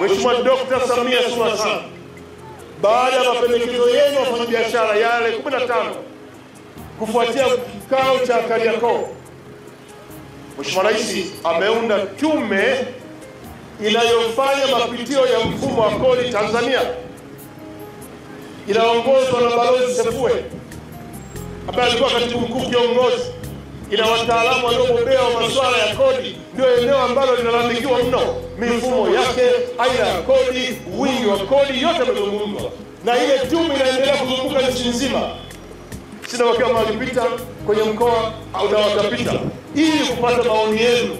Mheshimiwa Dr. Samia Suluhu Hassan, baada ya mapendekezo yenu wafanyabiashara yale 15 kufuatia kikao cha Kariakoo, Mheshimiwa Rais ameunda tume inayofanya mapitio ya mfumo wa kodi Tanzania, inaongozwa na Balozi Sefue ambaye alikuwa katibu mkuu kiongozi. Ina wataalamu waliobobea wa masuala ya kodi. Ndio eneo ambalo linalalamikiwa mno, mifumo yake, aina ya kodi, wingi wa kodi, yote yamezungumzwa. Na ile tume inaendelea kuzunguka nchi nzima. Sina wakiwa walipita kwenye mkoa au na wakapita, ili kupata maoni yenu.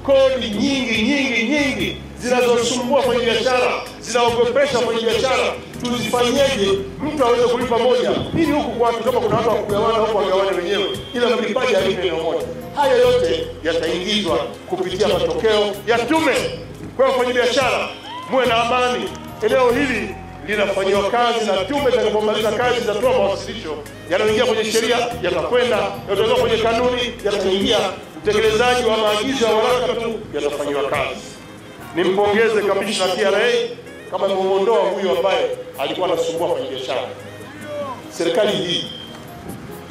Kodi nyingi zinazosumbua kwenye biashara, zinaogopesha kwenye biashara, tuzifanyeje mtu aweze kulipa moja, ili huku kwa watu kama kuna watu wa kugawana huko wagawane wenyewe, ila mlipaji alipe eneo moja. Haya yote yataingizwa kupitia matokeo ya tume. Kwa wafanya biashara, muwe na amani. Eneo hili linafanywa kazi na tume. Itakapomaliza kazi itatoa mawasilisho yanayoingia kwenye sheria, yatakwenda yatatoka kwenye kanuni, yataingia utekelezaji wa maagizo ya waraka tu, yatafanywa kazi. Nimpongeze kamishna TRA kama muondoa huyo ambaye alikuwa anasumbua kwenye biashara. Serikali hii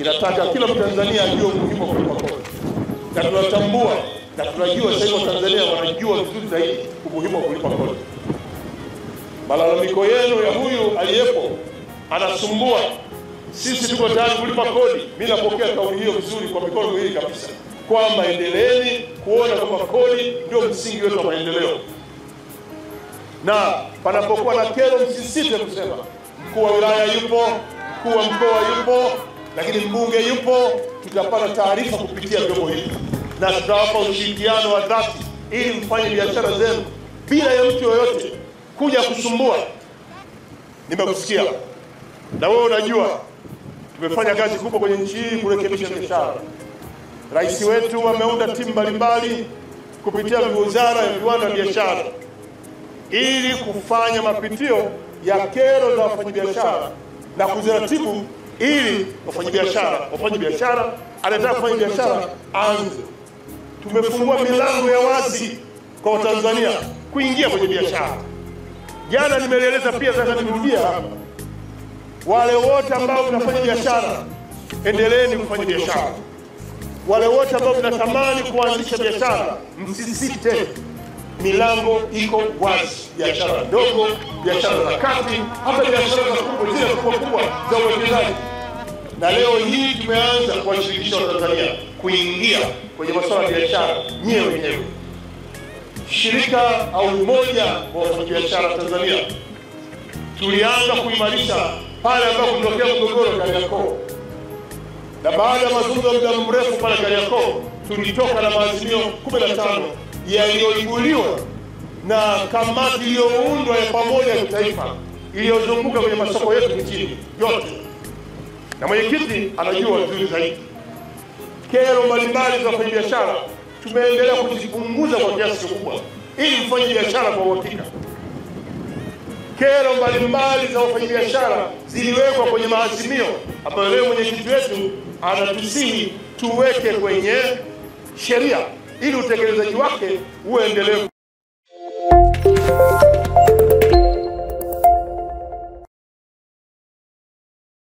inataka kila Mtanzania ajue umuhimu wa kulipa kodi. Na tunatambua na tunajua sasa hivi Tanzania wanajua vizuri zaidi umuhimu wa kulipa kodi. Malalamiko yenu ya huyu aliyepo anasumbua, sisi tuko tayari kulipa kodi. Mimi napokea kauli hiyo vizuri kwa mikono miwili kabisa, kwamba endeleeni kuona kwamba kodi ndio msingi wetu wa maendeleo. Na panapokuwa na kero, msisite kusema. Mkuu wa wilaya yupo, mkuu wa mkoa yupo, lakini mbunge yupo. Tutapata taarifa kupitia vyombo hivi na tutawapa ushirikiano wa dhati ili mfanye biashara zenu bila ya mtu yoyote kuja kusumbua. Nimekusikia na wewe unajua tumefanya kazi kubwa kwenye nchi hii kurekebisha biashara. Rais wetu ameunda timu mbalimbali kupitia wizara ya viwanda na biashara ili kufanya mapitio ya kero za wafanyabiashara na kuziratibu ili wafanyabiashara anataka kufanya biashara anze. Tumefungua milango ya wazi kwa Watanzania kuingia kwenye biashara. Jana nimeeleza pia, sasa nimerudia hapa. Wale wote ambao mnafanya biashara, endeleeni kufanya biashara. Wale wote ambao mnatamani kuanzisha biashara, msisite. Milango iko wazi. Biashara ndogo, biashara za kati, hata biashara za kubwa, zile kubwa za uwekezaji. Na leo hii tumeanza kuwashirikisha Watanzania kuingia kwenye masuala ya biashara wenyewe. Shirika au umoja wa wafanyabiashara Tanzania tulianza kuimarisha pale ambapo kulitokea mgogoro Kariakoo. Na baada ya mazungumzo ya muda mrefu pale Kariakoo, tulitoka na maazimio 15 yaliyoibuliwa na kamati iliyoundwa ya pamoja ya kitaifa iliyozunguka kwenye masoko yetu nchini yote. Na mwenyekiti anajua vizuri zaidi kero mbalimbali za wafanyabiashara. Tumeendelea kuzipunguza kwa kiasi kikubwa ili mfanye biashara kwa uhakika. Kero mbalimbali za wafanyabiashara ziliwekwa kwenye maazimio ambayo leo mwenyekiti wetu anatusihi tuweke kwenye sheria ili utekelezaji wake uendelee.